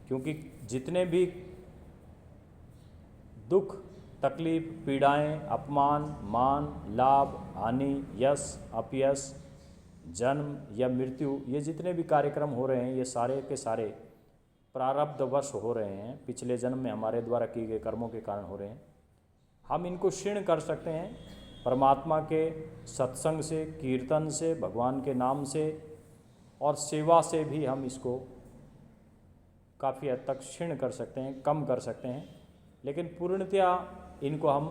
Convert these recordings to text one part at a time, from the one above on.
क्योंकि जितने भी दुख, तकलीफ, पीड़ाएं, अपमान, मान, लाभ, हानि, यश, अपयश, जन्म या मृत्यु, ये जितने भी कार्यक्रम हो रहे हैं ये सारे के सारे प्रारब्धवश हो रहे हैं, पिछले जन्म में हमारे द्वारा किए गए कर्मों के कारण हो रहे हैं। हम इनको क्षीण कर सकते हैं परमात्मा के सत्संग से, कीर्तन से, भगवान के नाम से और सेवा से भी हम इसको काफ़ी हद तक क्षीण कर सकते हैं, कम कर सकते हैं। लेकिन पूर्णतया इनको हम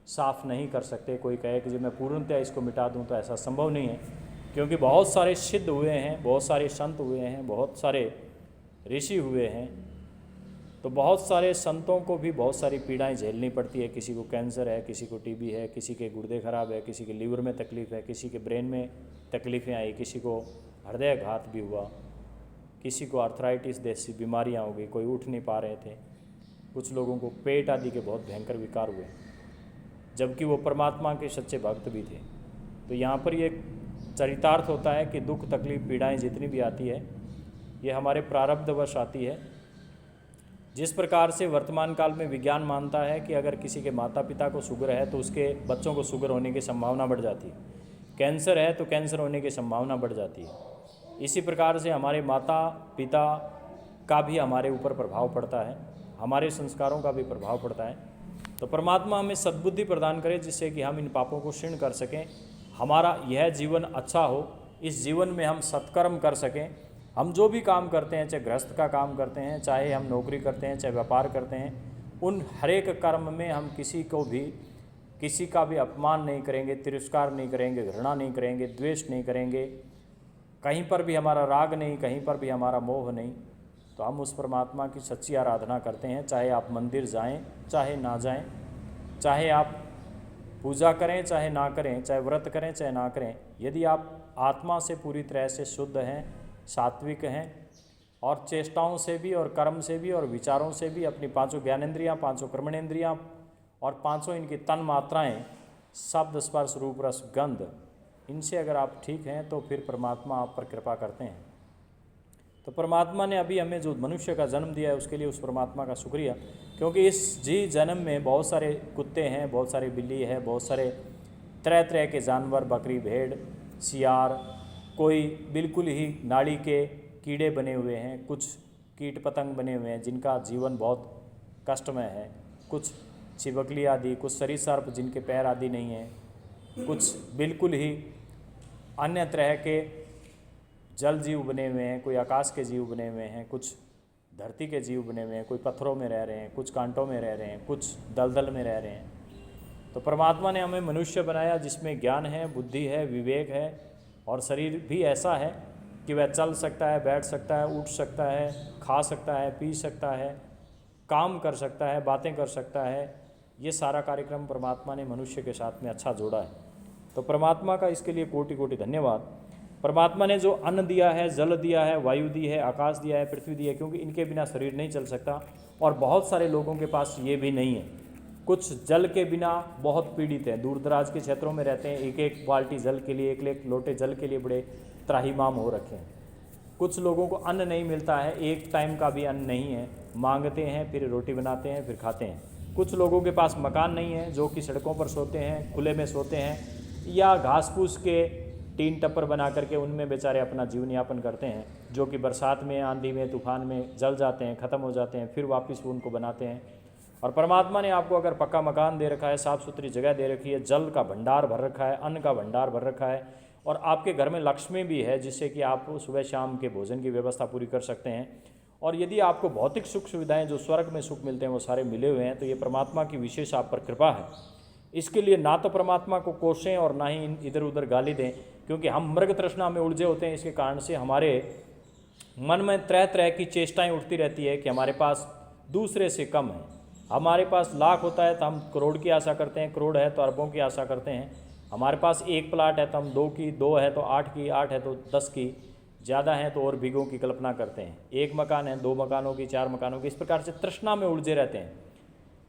साफ नहीं कर सकते। कोई कहे कि जब मैं पूर्णतया इसको मिटा दूं तो ऐसा संभव नहीं है, क्योंकि बहुत सारे सिद्ध हुए हैं, बहुत सारे संत हुए हैं, बहुत सारे ऋषि हुए हैं। तो बहुत सारे संतों को भी बहुत सारी पीड़ाएं झेलनी पड़ती है। किसी को कैंसर है, किसी को टीबी है, किसी के गुर्दे खराब है, किसी के लीवर में तकलीफ़ है, किसी के ब्रेन में तकलीफ़ें आई, किसी को हृदयाघात भी हुआ, किसी को आर्थराइटिस जैसी बीमारियाँ हो गई, कोई उठ नहीं पा रहे थे, कुछ लोगों को पेट आदि के बहुत भयंकर विकार हुए, जबकि वो परमात्मा के सच्चे भक्त भी थे। तो यहाँ पर ये चरितार्थ होता है कि दुख, तकलीफ, पीड़ाएं जितनी भी आती है ये हमारे प्रारब्धवश आती है। जिस प्रकार से वर्तमान काल में विज्ञान मानता है कि अगर किसी के माता पिता को शुगर है तो उसके बच्चों को शुगर होने की संभावना बढ़ जाती है, कैंसर है तो कैंसर होने की संभावना बढ़ जाती है। इसी प्रकार से हमारे माता पिता का भी हमारे ऊपर प्रभाव पड़ता है, हमारे संस्कारों का भी प्रभाव पड़ता है। तो परमात्मा हमें सद्बुद्धि प्रदान करे जिससे कि हम इन पापों को क्षीण कर सकें, हमारा यह जीवन अच्छा हो, इस जीवन में हम सत्कर्म कर सकें। हम जो भी काम करते हैं, चाहे गृहस्थ का काम करते हैं, चाहे हम नौकरी करते हैं, चाहे व्यापार करते हैं, उन हर एक कर्म में हम किसी का भी अपमान नहीं करेंगे, तिरस्कार नहीं करेंगे, घृणा नहीं करेंगे, द्वेष नहीं करेंगे, कहीं पर भी हमारा राग नहीं, कहीं पर भी हमारा मोह नहीं। तो हम उस परमात्मा की सच्ची आराधना करते हैं। चाहे आप मंदिर जाएं, चाहे ना जाएं, चाहे आप पूजा करें, चाहे ना करें, चाहे व्रत करें, चाहे ना करें, यदि आप आत्मा से पूरी तरह से शुद्ध हैं, सात्विक हैं और चेष्टाओं से भी और कर्म से भी और विचारों से भी, अपनी पांचों ज्ञानेंद्रियां, पांचों कर्मणेंद्रियां और पांचों इनकी तन मात्राएँ, शब्द, स्पर्श, रूप, रस, गंध, इनसे अगर आप ठीक हैं तो फिर परमात्मा आप पर कृपा करते हैं। तो परमात्मा ने अभी हमें जो मनुष्य का जन्म दिया है उसके लिए उस परमात्मा का शुक्रिया, क्योंकि इस जन्म में बहुत सारे कुत्ते हैं, बहुत सारी बिल्ली है, बहुत सारे तरह तरह के जानवर, बकरी, भेड़, सियार, कोई बिल्कुल ही नाड़ी के कीड़े बने हुए हैं, कुछ कीट पतंग बने हुए हैं जिनका जीवन बहुत कष्टमय है, कुछ छिपकली आदि, कुछ सरीसृप जिनके पैर आदि नहीं हैं, कुछ बिल्कुल ही अन्य तरह के जल जीव बने हुए हैं, कोई आकाश के जीव बने हुए हैं, कुछ धरती के जीव बने हुए हैं, कोई पत्थरों में रह रहे हैं, कुछ कांटों में रह रहे हैं, कुछ दलदल में रह रहे हैं। तो परमात्मा ने हमें मनुष्य बनाया जिसमें ज्ञान है, बुद्धि है, विवेक है और शरीर भी ऐसा है कि वह चल सकता है, बैठ सकता है, उठ सकता है, खा सकता है, पी सकता है, काम कर सकता है, बातें कर सकता है। ये सारा कार्यक्रम परमात्मा ने मनुष्य के साथ में अच्छा जोड़ा है। तो परमात्मा का इसके लिए कोटि कोटि धन्यवाद। परमात्मा ने जो अन्न दिया है, जल दिया है, वायु दी है, आकाश दिया है, पृथ्वी दी है, क्योंकि इनके बिना शरीर नहीं चल सकता और बहुत सारे लोगों के पास ये भी नहीं है। कुछ जल के बिना बहुत पीड़ित हैं, दूर दराज के क्षेत्रों में रहते हैं, एक एक बाल्टी जल के लिए, एक एक लोटे जल के लिए बड़े त्राहिमाम हो रखे हैं। कुछ लोगों को अन्न नहीं मिलता है, एक टाइम का भी अन्न नहीं है, मांगते हैं, फिर रोटी बनाते हैं, फिर खाते हैं। कुछ लोगों के पास मकान नहीं है, जो कि सड़कों पर सोते हैं, खुले में सोते हैं या घास फूस के टीन टप्पर बना करके उनमें बेचारे अपना जीवन यापन करते हैं, जो कि बरसात में, आंधी में, तूफान में जल जाते हैं, ख़त्म हो जाते हैं, फिर वापस वो उनको बनाते हैं। और परमात्मा ने आपको अगर पक्का मकान दे रखा है, साफ़ सुथरी जगह दे रखी है, जल का भंडार भर रखा है, अन्न का भंडार भर रखा है और आपके घर में लक्ष्मी भी है जिससे कि आप सुबह शाम के भोजन की व्यवस्था पूरी कर सकते हैं। और यदि आपको भौतिक सुख सुविधाएँ जो स्वर्ग में सुख मिलते हैं वो सारे मिले हुए हैं, तो ये परमात्मा की विशेष आप पर कृपा है। इसके लिए ना तो परमात्मा को कोसें और ना ही इधर उधर गाली दें, क्योंकि हम मृग तृष्णा में उलझे होते हैं। इसके कारण से हमारे मन में तरह तरह की चेष्टाएं उठती रहती है कि हमारे पास दूसरे से कम है। हमारे पास लाख होता है तो हम करोड़ की आशा करते हैं, करोड़ है तो अरबों की आशा करते हैं। हमारे पास एक प्लाट है तो हम 2 की, 2 है तो 8 की, 8 है तो 10 की, ज़्यादा है तो और बीघों की कल्पना करते हैं। एक मकान है, 2 मकानों की, 4 मकानों की, इस प्रकार से तृष्णा में उलझे रहते हैं।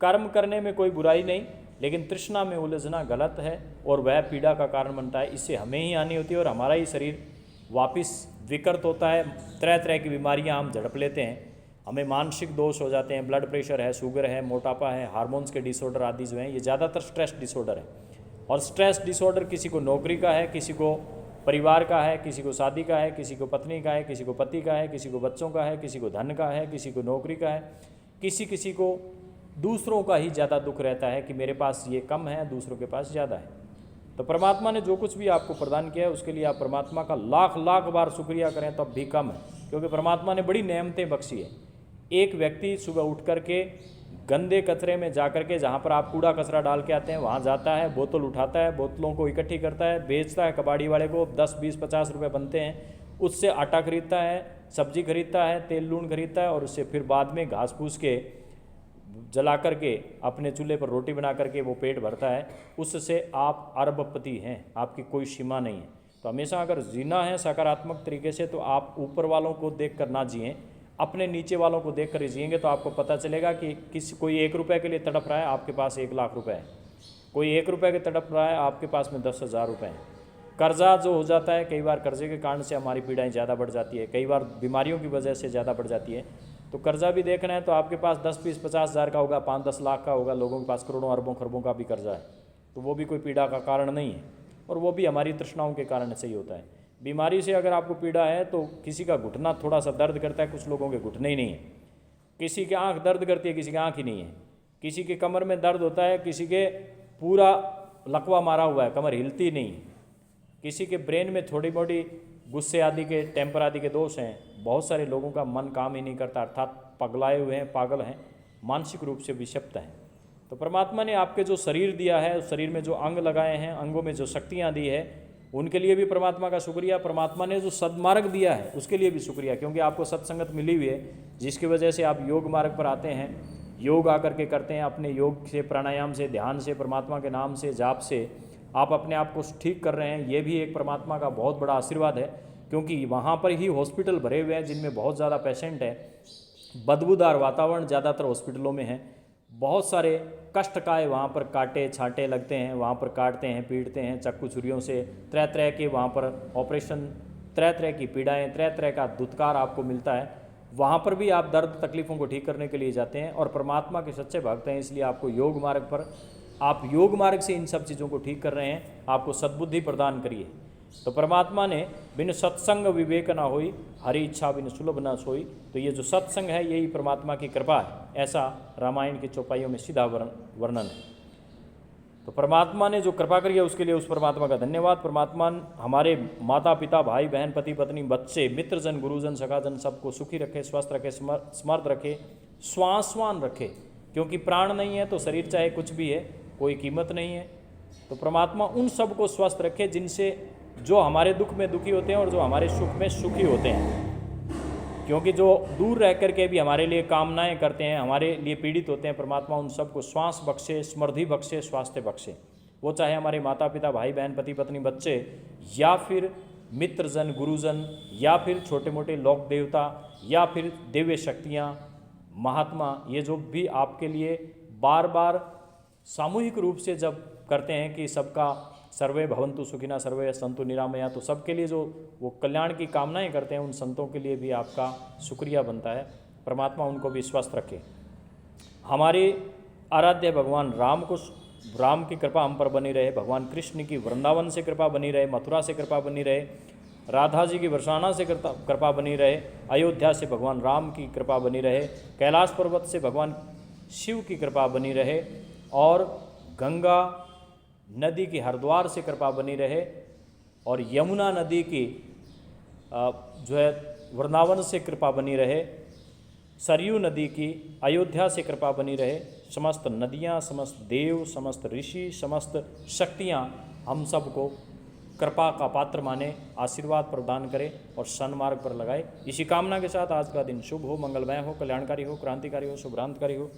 कर्म करने में कोई बुराई नहीं, लेकिन तृष्णा में उलझना गलत है और वह पीड़ा का कारण बनता है। इससे हमें ही हानि होती है और हमारा ही शरीर वापस विकृत होता है, तरह तरह की बीमारियां हम झड़प लेते हैं, हमें मानसिक दोष हो जाते हैं, ब्लड प्रेशर है, शुगर है, मोटापा है, हार्मोन्स के डिसऑर्डर आदि जो हैं ये ज़्यादातर स्ट्रेस डिसऑर्डर है। और स्ट्रेस डिसऑर्डर किसी को नौकरी का है, किसी को परिवार का है, किसी को शादी का है, किसी को पत्नी का है, किसी को पति का है, किसी को बच्चों का है, किसी को धन का है, किसी को नौकरी का है, किसी को दूसरों का ही ज़्यादा दुख रहता है कि मेरे पास ये कम है, दूसरों के पास ज़्यादा है। तो परमात्मा ने जो कुछ भी आपको प्रदान किया है उसके लिए आप परमात्मा का लाख लाख बार शुक्रिया करें तब भी कम है, क्योंकि परमात्मा ने बड़ी नेमतें बख्शी है। एक व्यक्ति सुबह उठ करके गंदे कचरे में जा कर के, जहाँ पर आप कूड़ा कचरा डाल के आते हैं वहाँ जाता है, बोतल उठाता है, बोतलों को इकट्ठी करता है, बेचता है कबाड़ी वाले को, 10 20 50 रुपये बनते हैं, उससे आटा खरीदता है, सब्जी खरीदता है, तेल लून खरीदता है, और उससे फिर बाद में घास फूस के जला करके अपने चूल्हे पर रोटी बना करके वो पेट भरता है। उससे आप अरबपति हैं, आपकी कोई सीमा नहीं है। तो हमेशा अगर जीना है सकारात्मक तरीके से तो आप ऊपर वालों को देख कर ना जिएँ, अपने नीचे वालों को देख कर जिएंगे तो आपको पता चलेगा कि कोई 1 रुपये के लिए तड़प रहा है, आपके पास 1 लाख रुपए है। कोई 1 रुपये के तड़प रहा है, आपके पास में 10,000 रुपये हैं। कर्जा जो हो जाता है, कई बार कर्जे के कारण से हमारी पीड़ाएं ज़्यादा बढ़ जाती है, कई बार बीमारियों की वजह से ज़्यादा बढ़ जाती है। तो कर्जा भी देखना है तो आपके पास 10 20 50 हज़ार का होगा, 5 10 लाख का होगा, लोगों के पास करोड़ों अरबों खरबों का भी कर्जा है, तो वो भी कोई पीड़ा का कारण नहीं है, और वो भी हमारी तृष्णाओं के कारण से ही होता है। बीमारी से अगर आपको पीड़ा है तो किसी का घुटना थोड़ा सा दर्द करता है, कुछ लोगों के घुटने ही नहीं है, किसी की आंख दर्द करती है, किसी की आंख ही नहीं है, किसी के कमर में दर्द होता है, किसी के पूरा लकवा मारा हुआ है, कमर हिलती नहीं है, किसी के ब्रेन में थोड़ी मोटी गुस्से आदि के, टेम्पर आदि के दोष हैं। बहुत सारे लोगों का मन काम ही नहीं करता, अर्थात पगलाए हुए हैं, पागल हैं, मानसिक रूप से विषप्त हैं। तो परमात्मा ने आपके जो शरीर दिया है, उस शरीर में जो अंग लगाए हैं, अंगों में जो शक्तियाँ दी है, उनके लिए भी परमात्मा का शुक्रिया। परमात्मा ने जो सद्मार्ग दिया है उसके लिए भी शुक्रिया, क्योंकि आपको सत्संगत मिली हुई है, जिसकी वजह से आप योग मार्ग पर आते हैं, योग आकर के करते हैं, अपने योग से, प्राणायाम से, ध्यान से, परमात्मा के नाम से, जाप से आप अपने आप को ठीक कर रहे हैं। ये भी एक परमात्मा का बहुत बड़ा आशीर्वाद है, क्योंकि वहाँ पर ही हॉस्पिटल भरे हुए हैं जिनमें बहुत ज़्यादा पेशेंट हैं, बदबूदार वातावरण ज़्यादातर हॉस्पिटलों में है, बहुत सारे कष्टकाय वहाँ पर काटे छाटे लगते हैं, वहाँ पर काटते हैं, पीटते हैं चक्कू छुरियों से, तरह तरह के वहाँ पर ऑपरेशन, तरह तरह की पीड़ाएँ, तरह तरह का दुत्कार आपको मिलता है। वहाँ पर भी आप दर्द तकलीफ़ों को ठीक करने के लिए जाते हैं, और परमात्मा के सच्चे भक्त हैं, इसलिए आपको योग मार्ग पर, आप योग मार्ग से इन सब चीज़ों को ठीक कर रहे हैं। आपको सद्बुद्धि प्रदान करिए। तो परमात्मा ने बिन सत्संग विवेक ना होई, हरि इच्छा बिन सुलभ न सोई। तो ये जो सत्संग है यही परमात्मा की कृपा है, ऐसा रामायण की चौपाइयों में सीधा वर्णन है। तो परमात्मा ने जो कृपा करी है उसके लिए उस परमात्मा का धन्यवाद। परमात्मा हमारे माता पिता, भाई बहन, पति पत्नी, बच्चे, मित्रजन, गुरुजन, सखाजन सबको सुखी रखे, स्वस्थ रखे, समर्थ रखे, स्वास्थ्यवान रखे, क्योंकि प्राण नहीं है तो शरीर चाहे कुछ भी है, कोई कीमत नहीं है। तो परमात्मा उन सबको स्वस्थ रखे जिनसे, जो हमारे दुख में दुखी होते हैं और जो हमारे सुख में सुखी होते हैं, क्योंकि जो दूर रह करके भी हमारे लिए कामनाएं करते हैं, हमारे लिए पीड़ित होते हैं, परमात्मा उन सबको श्वास बख्शे, समृद्धि बख्शे, स्वास्थ्य बख्शे। वो चाहे हमारे माता पिता, भाई बहन, पति पत्नी, बच्चे, या फिर मित्रजन, गुरुजन, या फिर छोटे मोटे लोक देवता, या फिर दिव्य शक्तियाँ, महात्मा, ये जो भी आपके लिए बार बार सामूहिक रूप से जब करते हैं कि सबका सर्वे भवन्तु सुखिना, सर्वे सन्तु निरामया, तो सबके लिए जो वो कल्याण की कामनाएं करते हैं, उन संतों के लिए भी आपका शुक्रिया बनता है। परमात्मा उनको भी स्वस्थ रखे। हमारे आराध्य भगवान राम की कृपा हम पर बनी रहे, भगवान कृष्ण की वृंदावन से कृपा बनी रहे, मथुरा से कृपा बनी रहे, राधा जी की बरसाना से कृपा बनी रहे, अयोध्या से भगवान राम की कृपा बनी रहे, कैलाश पर्वत से भगवान शिव की कृपा बनी रहे, और गंगा नदी की हरिद्वार से कृपा बनी रहे, और यमुना नदी की जो है वृंदावन से कृपा बनी रहे, सरयू नदी की अयोध्या से कृपा बनी रहे। समस्त नदियाँ, समस्त देव, समस्त ऋषि, समस्त शक्तियाँ हम सबको कृपा का पात्र माने, आशीर्वाद प्रदान करें और सन्मार्ग पर लगाए। इसी कामना के साथ आज का दिन शुभ हो, मंगलमय हो, कल्याणकारी हो, क्रांतिकारी हो, शुभ्रांतकारी हो।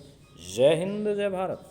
जय हिंद, जय भारत।